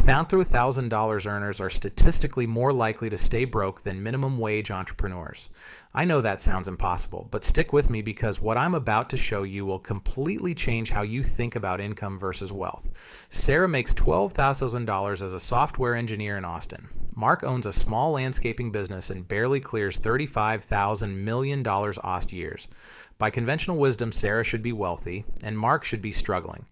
$1,000 earners are statistically more likely to stay broke than minimum wage entrepreneurs. I know that sounds impossible, but stick with me because what I'm about to show you will completely change how you think about income versus wealth. Sarah makes $12,000 as a software engineer in Austin. Mark owns a small landscaping business and barely clears $35,000 million Aust years. By conventional wisdom, Sarah should be wealthy, and Mark should be struggling.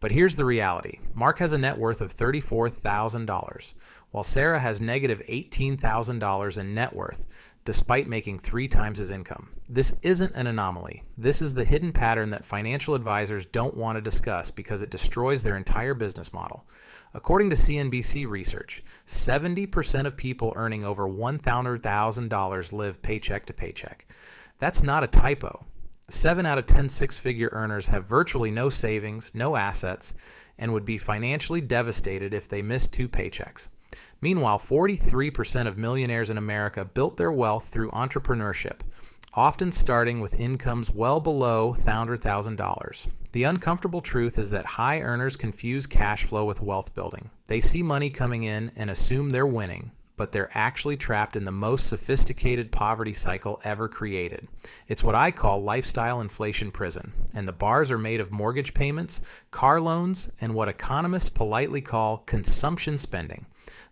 But here's the reality. Mark has a net worth of $34,000, while Sarah has negative $18,000 in net worth, despite making 3 times his income. This isn't an anomaly. This is the hidden pattern that financial advisors don't want to discuss because it destroys their entire business model. According to CNBC research, 70% of people earning over $100,000 live paycheck to paycheck. That's not a typo. 7 out of 10 six-figure earners have virtually no savings, no assets, and would be financially devastated if they missed 2 paychecks. Meanwhile, 43% of millionaires in America built their wealth through entrepreneurship, often starting with incomes well below $100,000. The uncomfortable truth is that high earners confuse cash flow with wealth building. They see money coming in and assume they're winning, but they're actually trapped in the most sophisticated poverty cycle ever created. It's what I call lifestyle inflation prison, and the bars are made of mortgage payments, car loans, and what economists politely call consumption spending.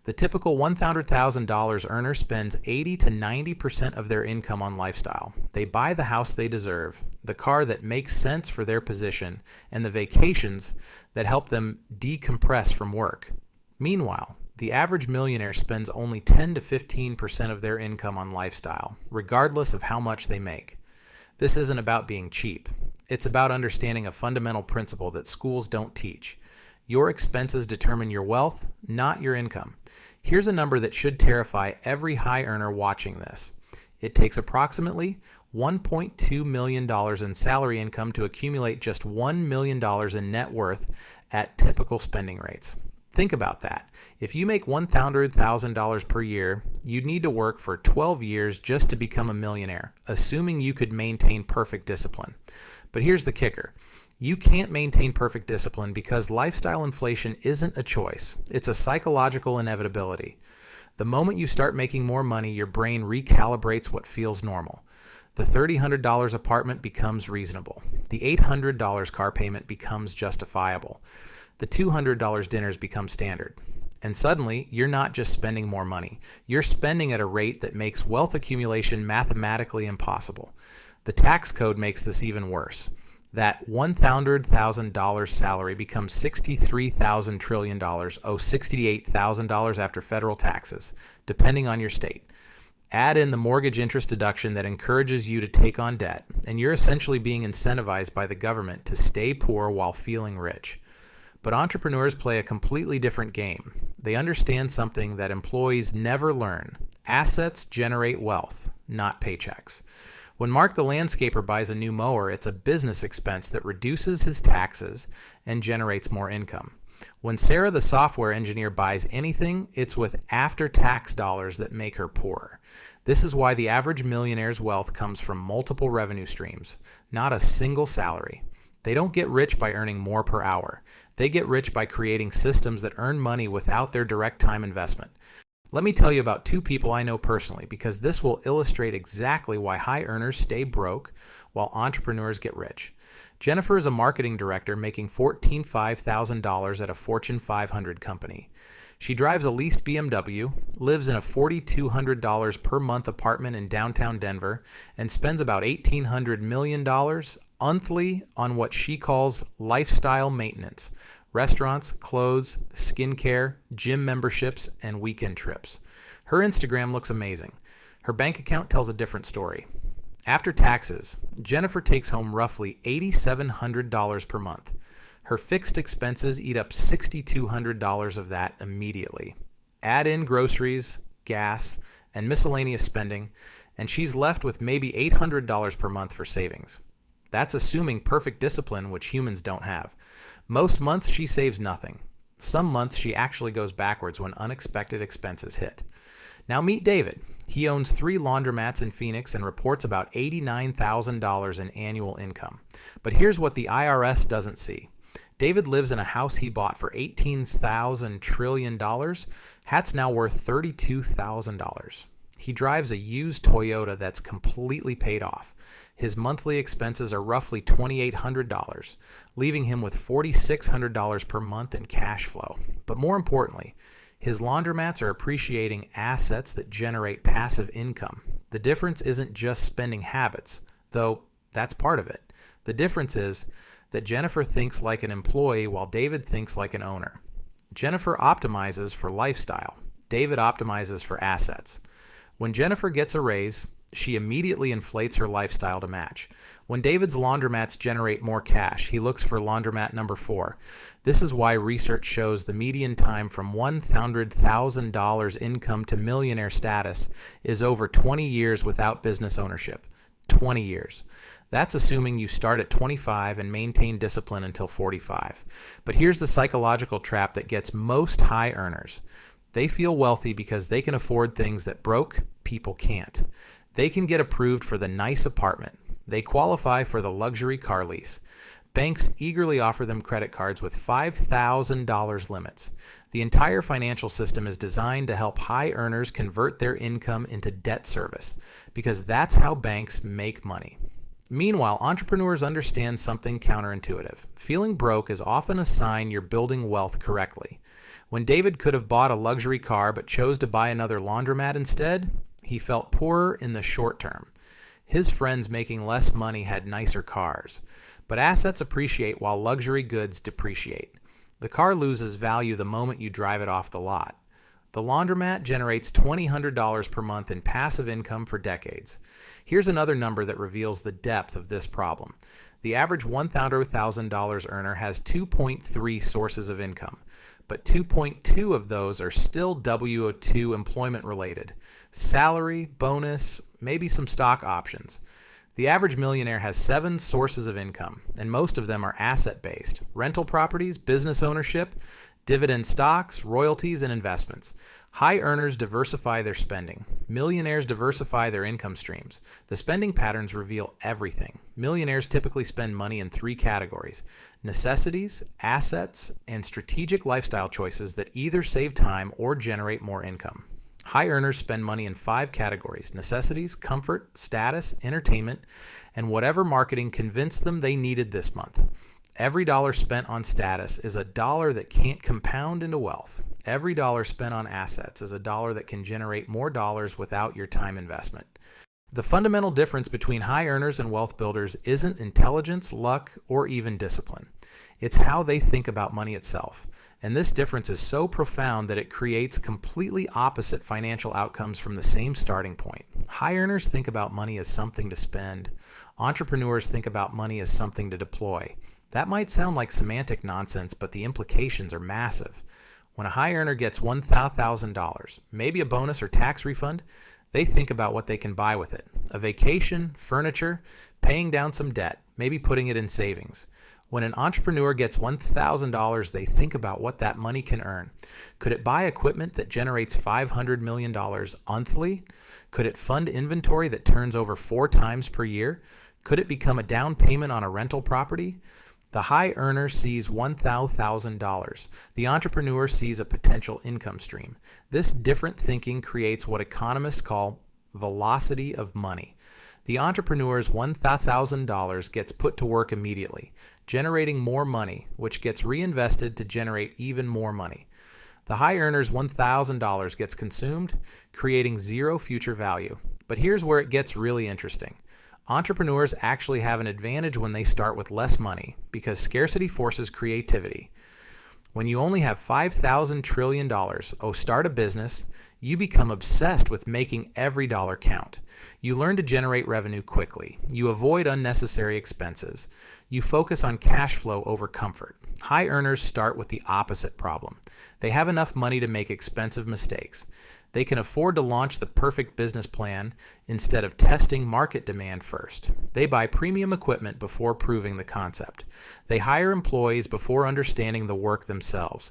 The typical $100,000 earner spends 80 to 90% of their income on lifestyle. They buy the house they deserve, the car that makes sense for their position, and the vacations that help them decompress from work. Meanwhile, the average millionaire spends only 10 to 15% of their income on lifestyle, regardless of how much they make. This isn't about being cheap. It's about understanding a fundamental principle that schools don't teach. Your expenses determine your wealth, not your income. Here's a number that should terrify every high earner watching this. It takes approximately $1.2 million in salary income to accumulate just $1 million in net worth at typical spending rates. Think about that. If you make $100,000 per year, you'd need to work for 12 years just to become a millionaire, assuming you could maintain perfect discipline. But here's the kicker. You can't maintain perfect discipline because lifestyle inflation isn't a choice. It's a psychological inevitability. The moment you start making more money, your brain recalibrates what feels normal. The $300 apartment becomes reasonable. The $800 car payment becomes justifiable. The $200 dinners become standard. And suddenly, you're not just spending more money. You're spending at a rate that makes wealth accumulation mathematically impossible. The tax code makes this even worse. That $100,000 salary becomes $63,000 trillion, $68,000 after federal taxes, depending on your state. Add in the mortgage interest deduction that encourages you to take on debt, and you're essentially being incentivized by the government to stay poor while feeling rich. But entrepreneurs play a completely different game. They understand something that employees never learn. Assets generate wealth, not paychecks. When Mark the landscaper buys a new mower, it's a business expense that reduces his taxes and generates more income. When Sarah the software engineer buys anything, it's with after-tax dollars that make her poorer. This is why the average millionaire's wealth comes from multiple revenue streams, not a single salary. They don't get rich by earning more per hour. They get rich by creating systems that earn money without their direct time investment. Let me tell you about 2 people I know personally because this will illustrate exactly why high earners stay broke while entrepreneurs get rich. Jennifer is a marketing director making $14,500 at a Fortune 500 company. She drives a leased BMW, lives in a $4,200 per month apartment in downtown Denver, and spends about $1,800 million monthly on what she calls lifestyle maintenance. Restaurants, clothes, skincare, gym memberships, and weekend trips. Her Instagram looks amazing. Her bank account tells a different story. After taxes, Jennifer takes home roughly $8,700 per month. Her fixed expenses eat up $6,200 of that immediately. Add in groceries, gas, and miscellaneous spending, and she's left with maybe $800 per month for savings. That's assuming perfect discipline, which humans don't have. Most months she saves nothing. Some months she actually goes backwards when unexpected expenses hit. Now meet David. He owns 3 laundromats in Phoenix and reports about $89,000 in annual income. But here's what the IRS doesn't see. David lives in a house he bought for $18,000 trillion. Hat's now worth $32,000. He drives a used Toyota that's completely paid off. His monthly expenses are roughly $2,800, leaving him with $4,600 per month in cash flow. But more importantly, his laundromats are appreciating assets that generate passive income. The difference isn't just spending habits, though that's part of it. The difference is that Jennifer thinks like an employee while David thinks like an owner. Jennifer optimizes for lifestyle. David optimizes for assets. When Jennifer gets a raise, she immediately inflates her lifestyle to match. When David's laundromats generate more cash, he looks for laundromat number 4. This is why research shows the median time from $100,000 income to millionaire status is over 20 years without business ownership. 20 years. That's assuming you start at 25 and maintain discipline until 45. But here's the psychological trap that gets most high earners. They feel wealthy because they can afford things that broke people can't. They can get approved for the nice apartment. They qualify for the luxury car lease. Banks eagerly offer them credit cards with $5,000 limits. The entire financial system is designed to help high earners convert their income into debt service, because that's how banks make money. Meanwhile, entrepreneurs understand something counterintuitive. Feeling broke is often a sign you're building wealth correctly. When David could have bought a luxury car but chose to buy another laundromat instead, he felt poorer in the short term. His friends making less money had nicer cars. But assets appreciate while luxury goods depreciate. The car loses value the moment you drive it off the lot. The laundromat generates $2,000 per month in passive income for decades. Here's another number that reveals the depth of this problem. The average $100,000 earner has 2.3 sources of income, but 2.2 of those are still W-2 employment related. Salary, bonus, maybe some stock options. The average millionaire has 7 sources of income, and most of them are asset-based: rental properties, business ownership, dividend stocks, royalties, and investments. High earners diversify their spending. Millionaires diversify their income streams. The spending patterns reveal everything. Millionaires typically spend money in 3 categories: necessities, assets, and strategic lifestyle choices that either save time or generate more income. High earners spend money in 5 categories: necessities, comfort, status, entertainment, and whatever marketing convinced them they needed this month. Every dollar spent on status is a dollar that can't compound into wealth. Every dollar spent on assets is a dollar that can generate more dollars without your time investment. The fundamental difference between high earners and wealth builders isn't intelligence, luck, or even discipline. It's how they think about money itself. And this difference is so profound that it creates completely opposite financial outcomes from the same starting point. High earners think about money as something to spend. Entrepreneurs think about money as something to deploy. That might sound like semantic nonsense, but the implications are massive. When a high earner gets $1,000, maybe a bonus or tax refund, they think about what they can buy with it: a vacation, furniture, paying down some debt, maybe putting it in savings. When an entrepreneur gets $1,000, they think about what that money can earn. Could it buy equipment that generates $500 million monthly? Could it fund inventory that turns over 4 times per year? Could it become a down payment on a rental property? The high earner sees $1,000. The entrepreneur sees a potential income stream. This different thinking creates what economists call velocity of money. The entrepreneur's $1,000 gets put to work immediately, generating more money, which gets reinvested to generate even more money. The high earner's $1,000 gets consumed, creating zero future value. But here's where it gets really interesting. Entrepreneurs actually have an advantage when they start with less money, because scarcity forces creativity. When you only have $5,000 trillion, start a business, you become obsessed with making every dollar count. You learn to generate revenue quickly. You avoid unnecessary expenses. You focus on cash flow over comfort. High earners start with the opposite problem. They have enough money to make expensive mistakes. They can afford to launch the perfect business plan instead of testing market demand first. They buy premium equipment before proving the concept. They hire employees before understanding the work themselves.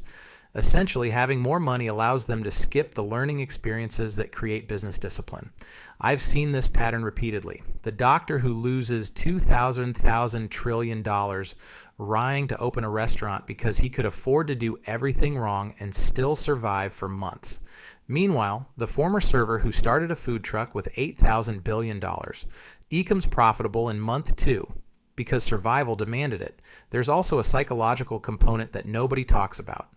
Essentially, having more money allows them to skip the learning experiences that create business discipline. I've seen this pattern repeatedly. The doctor who loses $2,000 trillion trying to open a restaurant because he could afford to do everything wrong and still survive for months. Meanwhile, the former server who started a food truck with $8,000 billion becomes profitable in month 2 because survival demanded it. There's also a psychological component that nobody talks about.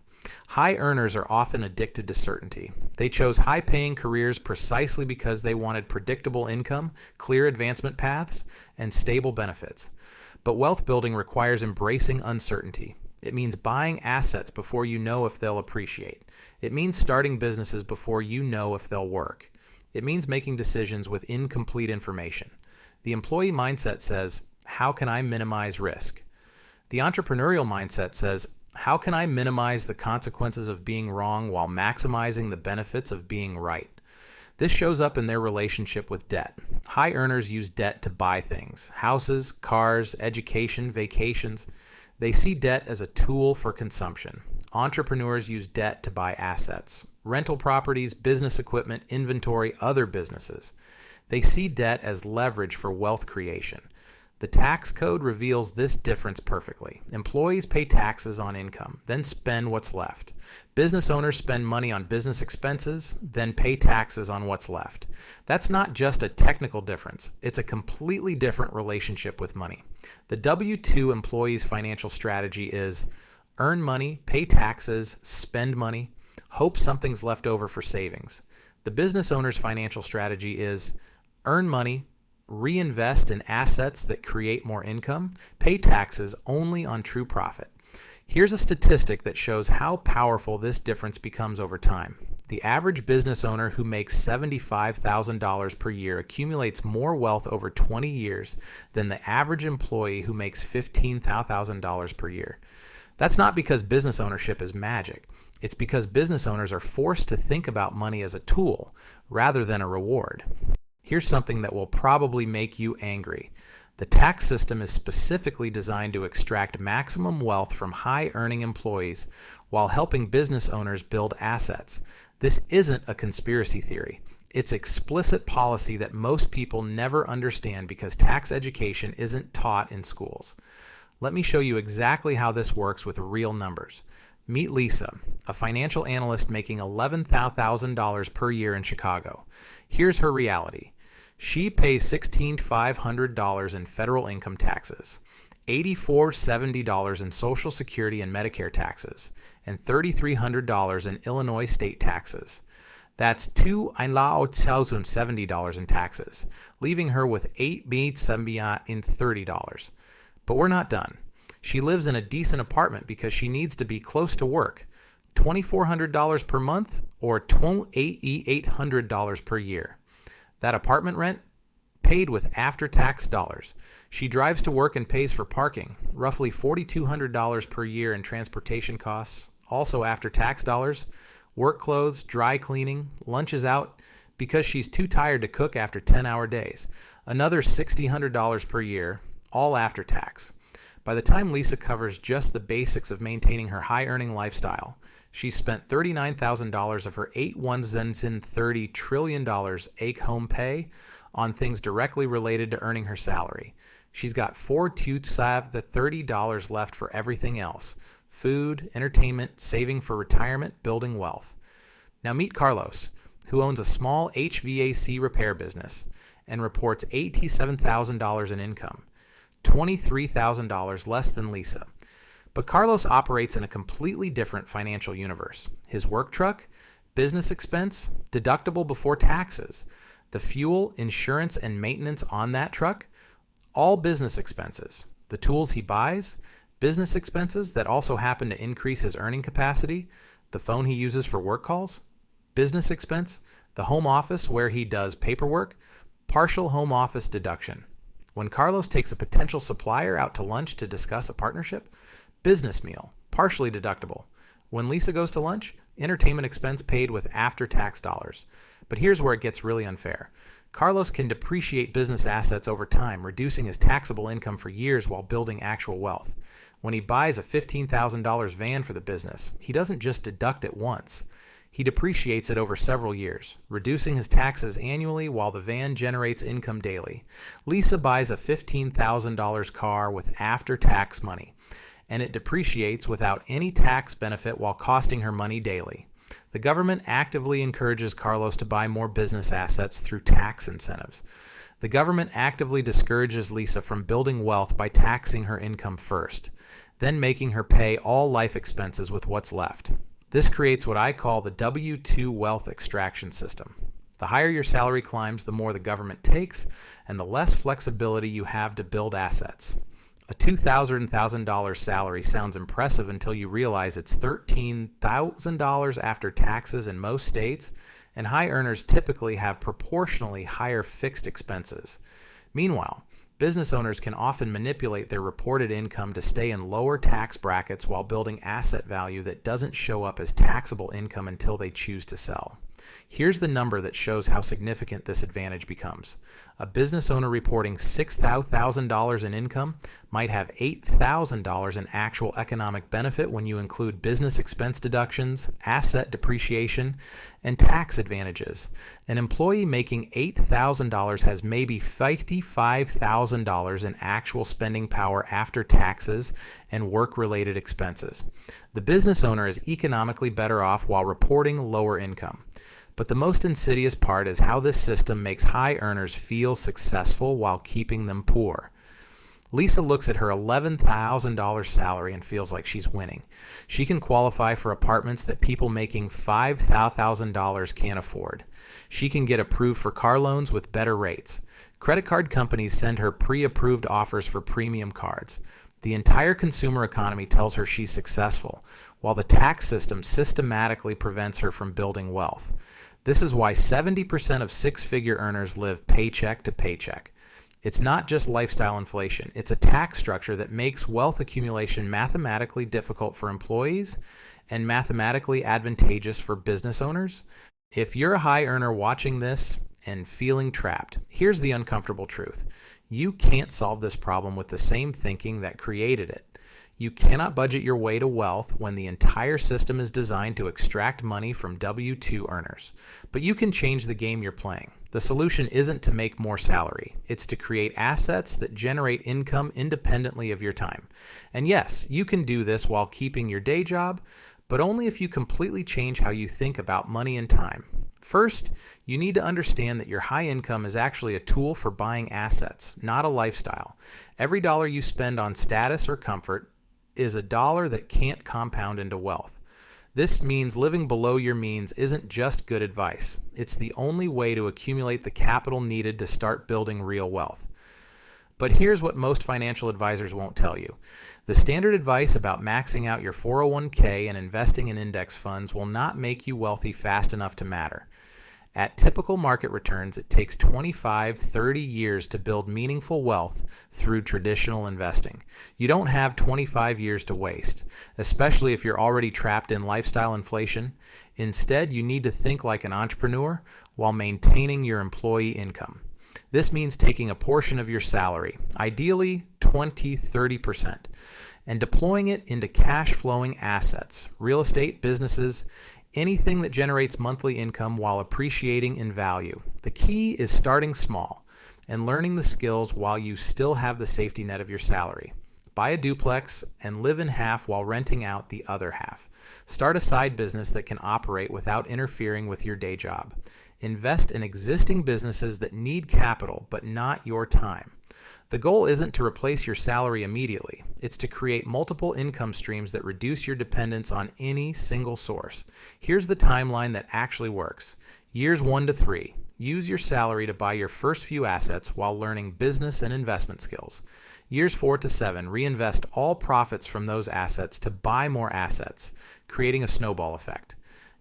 High earners are often addicted to certainty. They chose high-paying careers precisely because they wanted predictable income, clear advancement paths, and stable benefits. But wealth building requires embracing uncertainty. It means buying assets before you know if they'll appreciate. It means starting businesses before you know if they'll work. It means making decisions with incomplete information. The employee mindset says, how can I minimize risk? The entrepreneurial mindset says, how can I minimize the consequences of being wrong while maximizing the benefits of being right? This shows up in their relationship with debt. High earners use debt to buy things: houses, cars, education, vacations. They see debt as a tool for consumption. Entrepreneurs use debt to buy assets: rental properties, business equipment, inventory, other businesses. They see debt as leverage for wealth creation. The tax code reveals this difference perfectly. Employees pay taxes on income, then spend what's left. Business owners spend money on business expenses, then pay taxes on what's left. That's not just a technical difference. It's a completely different relationship with money. The W-2 employee's financial strategy is earn money, pay taxes, spend money, hope something's left over for savings. The business owner's financial strategy is earn money, reinvest in assets that create more income, pay taxes only on true profit. Here's a statistic that shows how powerful this difference becomes over time. The average business owner who makes $75,000 per year accumulates more wealth over 20 years than the average employee who makes $15,000 per year. That's not because business ownership is magic. It's because business owners are forced to think about money as a tool rather than a reward. Here's something that will probably make you angry. The tax system is specifically designed to extract maximum wealth from high-earning employees while helping business owners build assets. This isn't a conspiracy theory. It's explicit policy that most people never understand because tax education isn't taught in schools. Let me show you exactly how this works with real numbers. Meet Lisa, a financial analyst making $11,000 per year in Chicago. Here's her reality. She pays $16,500 in federal income taxes, $8,470 in Social Security and Medicare taxes, and $3,300 in Illinois state taxes. That's $2,070 in taxes, leaving her with $8,730. But we're not done. She lives in a decent apartment because she needs to be close to work. $2,400 per month or $8,800 per year. That apartment rent paid with after-tax dollars. She drives to work and pays for parking, roughly $4,200 per year in transportation costs, also after-tax dollars, work clothes, dry cleaning, lunches out because she's too tired to cook after 10-hour days, another $6,000 per year, all after tax. By the time Lisa covers just the basics of maintaining her high-earning lifestyle, she's spent $39,000 of her $8,130 trillion ache home pay on things directly related to earning her salary. She's got $4,230 left for everything else: food, entertainment, saving for retirement, building wealth. Now meet Carlos, who owns a small HVAC repair business and reports $87,000 in income, $23,000 less than Lisa. But Carlos operates in a completely different financial universe. His work truck, business expense, deductible before taxes. The fuel, insurance, and maintenance on that truck, all business expenses. The tools he buys, business expenses that also happen to increase his earning capacity. The phone he uses for work calls, business expense. The home office where he does paperwork, partial home office deduction. When Carlos takes a potential supplier out to lunch to discuss a partnership, business meal, partially deductible. When Lisa goes to lunch, entertainment expense paid with after-tax dollars. But here's where it gets really unfair. Carlos can depreciate business assets over time, reducing his taxable income for years while building actual wealth. When he buys a $15,000 van for the business, he doesn't just deduct it once. He depreciates it over several years, reducing his taxes annually while the van generates income daily. Lisa buys a $15,000 car with after-tax money, and it depreciates without any tax benefit while costing her money daily. The government actively encourages Carlos to buy more business assets through tax incentives. The government actively discourages Lisa from building wealth by taxing her income first, then making her pay all life expenses with what's left. This creates what I call the W-2 wealth extraction system. The higher your salary climbs, the more the government takes, and the less flexibility you have to build assets. A $2,000 salary sounds impressive until you realize it's $13,000 after taxes in most states, and high earners typically have proportionally higher fixed expenses. Meanwhile, business owners can often manipulate their reported income to stay in lower tax brackets while building asset value that doesn't show up as taxable income until they choose to sell. Here's the number that shows how significant this advantage becomes. A business owner reporting $6,000 in income might have $8,000 in actual economic benefit when you include business expense deductions, asset depreciation, and tax advantages. An employee making $8,000 has maybe $55,000 in actual spending power after taxes and work-related expenses. The business owner is economically better off while reporting lower income. But the most insidious part is how this system makes high earners feel successful while keeping them poor. Lisa looks at her $11,000 salary and feels like she's winning. She can qualify for apartments that people making $5,000 can't afford. She can get approved for car loans with better rates. Credit card companies send her pre-approved offers for premium cards. The entire consumer economy tells her she's successful, while the tax system systematically prevents her from building wealth. This is why 70% of six-figure earners live paycheck to paycheck. It's not just lifestyle inflation. It's a tax structure that makes wealth accumulation mathematically difficult for employees and mathematically advantageous for business owners. If you're a high earner watching this and feeling trapped, here's the uncomfortable truth. You can't solve this problem with the same thinking that created it. You cannot budget your way to wealth when the entire system is designed to extract money from W-2 earners. But you can change the game you're playing. The solution isn't to make more salary. It's to create assets that generate income independently of your time. And yes, you can do this while keeping your day job, but only if you completely change how you think about money and time. First, you need to understand that your high income is actually a tool for buying assets, not a lifestyle. Every dollar you spend on status or comfort is a dollar that can't compound into wealth. This means living below your means isn't just good advice. It's the only way to accumulate the capital needed to start building real wealth. But here's what most financial advisors won't tell you. The standard advice about maxing out your 401k and investing in index funds will not make you wealthy fast enough to matter. At typical market returns, it takes 25-30 years to build meaningful wealth through traditional investing. You don't have 25 years to waste, especially if you're already trapped in lifestyle inflation. Instead, you need to think like an entrepreneur while maintaining your employee income. This means taking a portion of your salary, ideally 20-30%, and deploying it into cash-flowing assets, real estate, businesses, anything that generates monthly income while appreciating in value. The key is starting small and learning the skills while you still have the safety net of your salary. Buy a duplex and live in half while renting out the other half. Start a side business that can operate without interfering with your day job. Invest in existing businesses that need capital but not your time. The goal isn't to replace your salary immediately. It's to create multiple income streams that reduce your dependence on any single source. Here's the timeline that actually works. Years 1 to 3. Use your salary to buy your first few assets while learning business and investment skills. Years 4 to 7. Reinvest all profits from those assets to buy more assets, creating a snowball effect.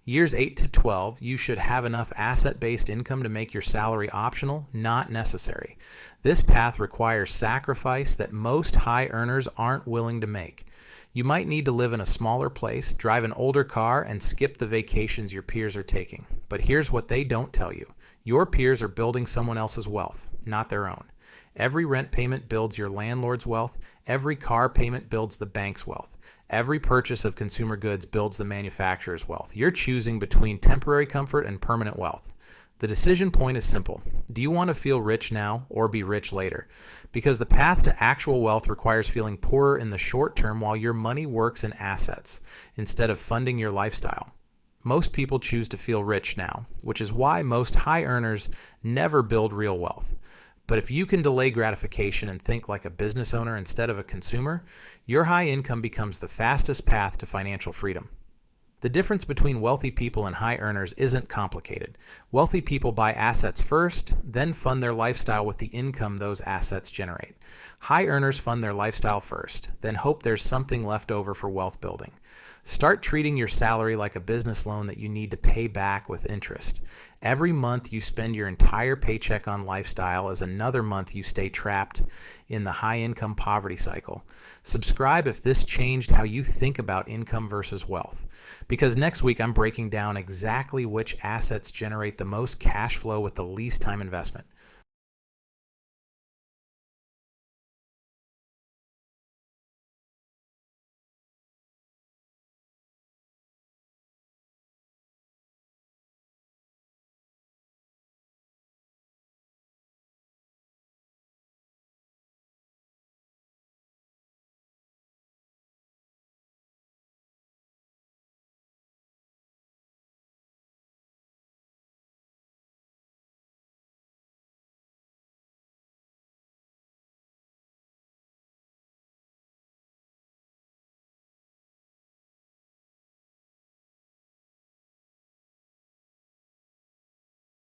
Years 8 to 12, you should have enough asset-based income to make your salary optional, not necessary. This path requires sacrifice that most high earners aren't willing to make. You might need to live in a smaller place, drive an older car, and skip the vacations your peers are taking. But here's what they don't tell you. Your peers are building someone else's wealth, not their own. Every rent payment builds your landlord's wealth. Every car payment builds the bank's wealth. Every purchase of consumer goods builds the manufacturer's wealth. You're choosing between temporary comfort and permanent wealth. The decision point is simple. Do you want to feel rich now or be rich later? Because the path to actual wealth requires feeling poorer in the short term while your money works in assets instead of funding your lifestyle. Most people choose to feel rich now, which is why most high earners never build real wealth. But if you can delay gratification and think like a business owner instead of a consumer, your high income becomes the fastest path to financial freedom. The difference between wealthy people and high earners isn't complicated. Wealthy people buy assets first, then fund their lifestyle with the income those assets generate. High earners fund their lifestyle first, then hope there's something left over for wealth building. Start treating your salary like a business loan that you need to pay back with interest. Every month you spend your entire paycheck on lifestyle is another month you stay trapped in the high-income poverty cycle. Subscribe if this changed how you think about income versus wealth. Because next week I'm breaking down exactly which assets generate the most cash flow with the least time investment.